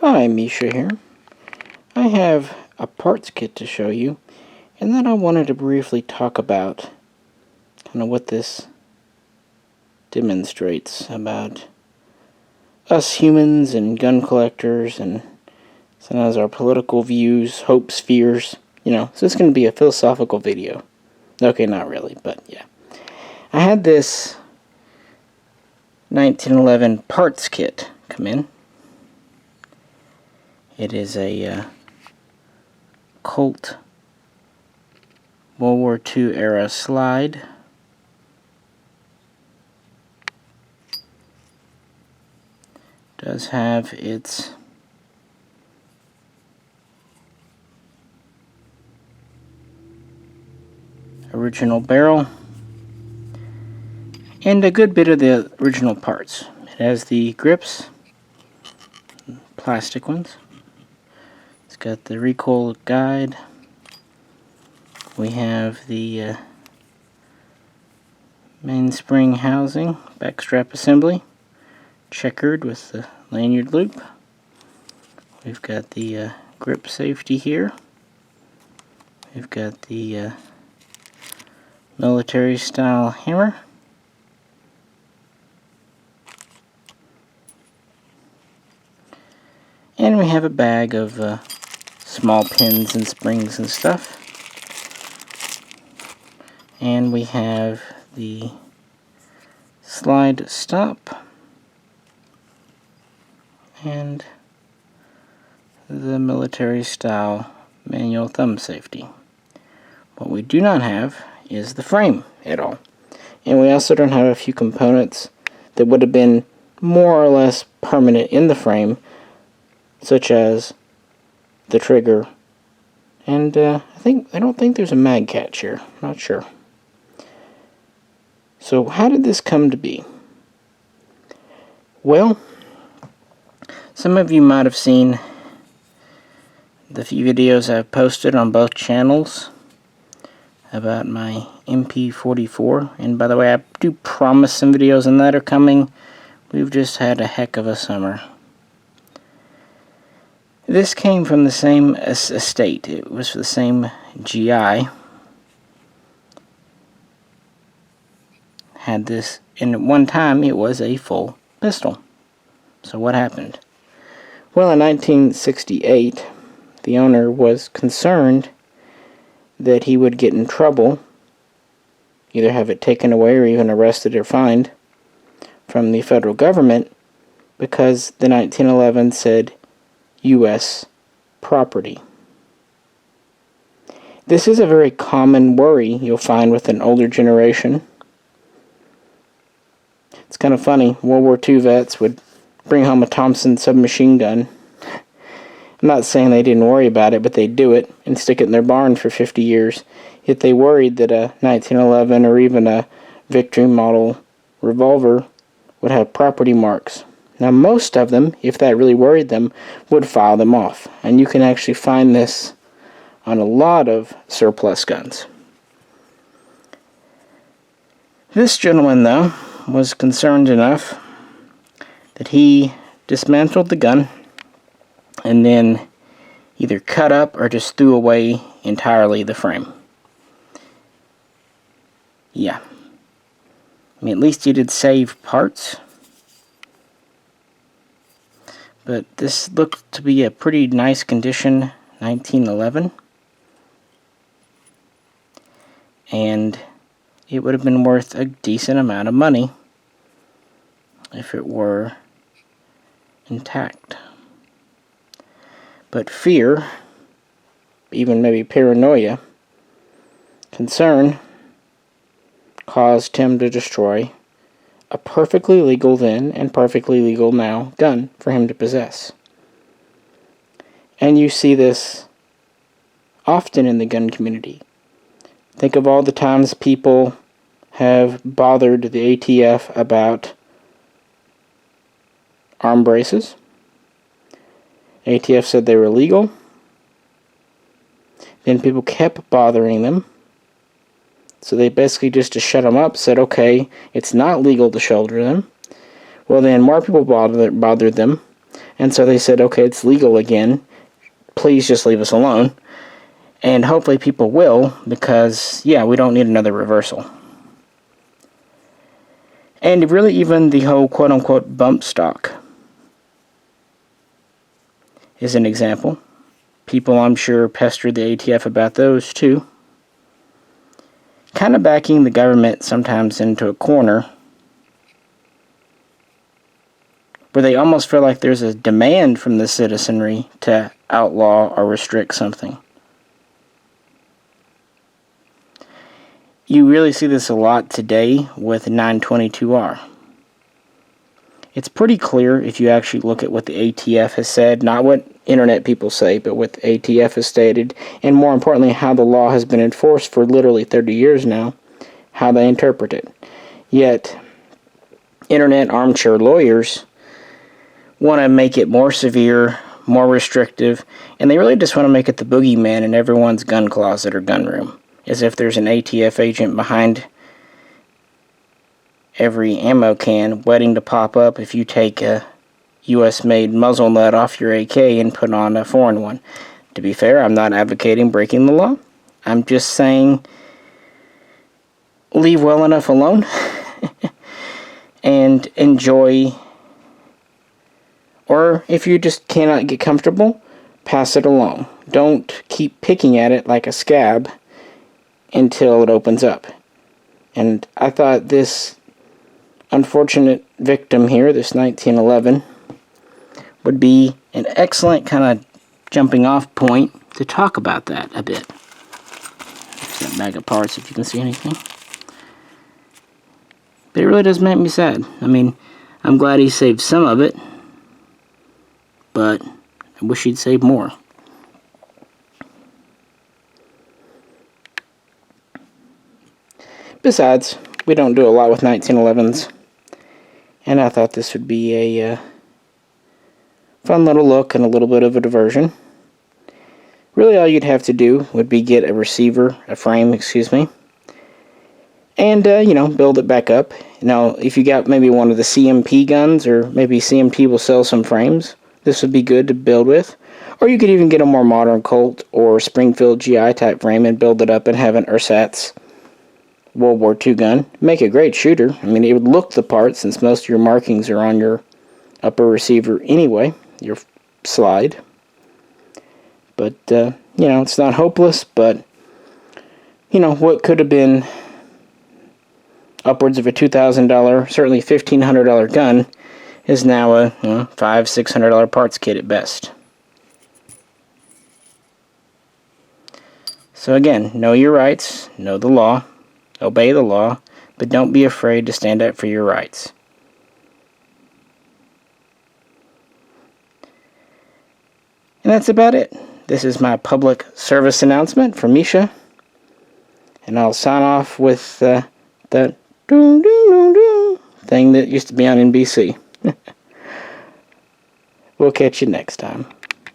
Hi, Misha here. I have a parts kit to show you, and then I wanted to briefly talk about kind of what this demonstrates about us humans and gun collectors and sometimes our political views, hopes, fears, so it's going to be a philosophical video. Okay, not really, but yeah. I had this 1911 parts kit come in. It is a Colt World War II era slide. Does have its original barrel and a good bit of the original parts. It has the grips, plastic ones. It's got the recoil guide. We have the mainspring housing, backstrap assembly, checkered with the lanyard loop. We've got the grip safety here. We've got the military style hammer. And we have a bag of small pins and springs and stuff. And we have the slide stop and the military style manual thumb safety. What we do not have is the frame at all. And we also don't have a few components that would have been more or less permanent in the frame, such as the trigger, and I don't think there's a mag catch here. I'm not sure. So how did this come to be? Well, some of you might have seen the few videos I've posted on both channels about my MP44, and by the way, I do promise some videos on that are coming. We've just had a heck of a summer. This came from the same estate. It was the same GI. Had this, and at one time it was a full pistol. So what happened? Well, in 1968, the owner was concerned that he would get in trouble, either have it taken away or even arrested or fined from the federal government, because the 1911 said U.S. property. This is a very common worry you'll find with an older generation. It's kind of funny, World War II vets would bring home a Thompson submachine gun. I'm not saying they didn't worry about it, but they'd do it and stick it in their barn for 50 years. Yet they worried that a 1911 or even a Victory model revolver would have property marks. Now most of them, if that really worried them, would file them off. And you can actually find this on a lot of surplus guns. This gentleman, though, was concerned enough that he dismantled the gun and then either cut up or just threw away entirely the frame. Yeah. I mean, at least he did save parts. But this looked to be a pretty nice condition 1911. And it would have been worth a decent amount of money if it were intact. But fear, even maybe paranoia, concern, caused him to destroy a perfectly legal then and perfectly legal now gun for him to possess. And you see this often in the gun community. Think of all the times people have bothered the ATF about arm braces. ATF said they were illegal. Then people kept bothering them. So they basically just to shut them up said, okay, it's not legal to shoulder them. Well then more people bothered them. And so they said, okay, it's legal again. Please just leave us alone. And hopefully people will, because, yeah, we don't need another reversal. And really even the whole quote-unquote bump stock is an example. People, I'm sure, pester the ATF about those too. Kind of backing the government sometimes into a corner where they almost feel like there's a demand from the citizenry to outlaw or restrict something. You really see this a lot today with 922R. It's pretty clear if you actually look at what the ATF has said, not what internet people say, but what the ATF has stated, and more importantly, how the law has been enforced for literally 30 years now, how they interpret it. Yet, internet armchair lawyers want to make it more severe, more restrictive, and they really just want to make it the boogeyman in everyone's gun closet or gun room, as if there's an ATF agent behind every ammo can waiting to pop up if you take a US-made muzzle nut off your AK and put on a foreign one. To be fair, I'm not advocating breaking the law. I'm just saying leave well enough alone and enjoy. Or if you just cannot get comfortable, pass it along. Don't keep picking at it like a scab until it opens up. And I thought this unfortunate victim here, this 1911, would be an excellent kind of jumping off point to talk about that a bit. There's that bag of parts if you can see anything. But it really does make me sad. I mean, I'm glad he saved some of it, but I wish he'd saved more. Besides, we don't do a lot with 1911s, and I thought this would be a fun little look and a little bit of a diversion. Really all you'd have to do would be get a frame, and, build it back up. Now, if you got maybe one of the CMP guns, or maybe CMP will sell some frames, this would be good to build with. Or you could even get a more modern Colt or Springfield GI type frame and build it up and have an ersatz World War II gun. Make a great shooter. I mean, it would look the part since most of your markings are on your upper receiver anyway, your slide. But, it's not hopeless, but, what could have been upwards of a $2,000, certainly $1,500 gun is now a $500-600 parts kit at best. So again, know your rights, know the law, obey the law, but don't be afraid to stand up for your rights. And that's about it. This is my public service announcement from Misha. And I'll sign off with that thing that used to be on NBC. We'll catch you next time.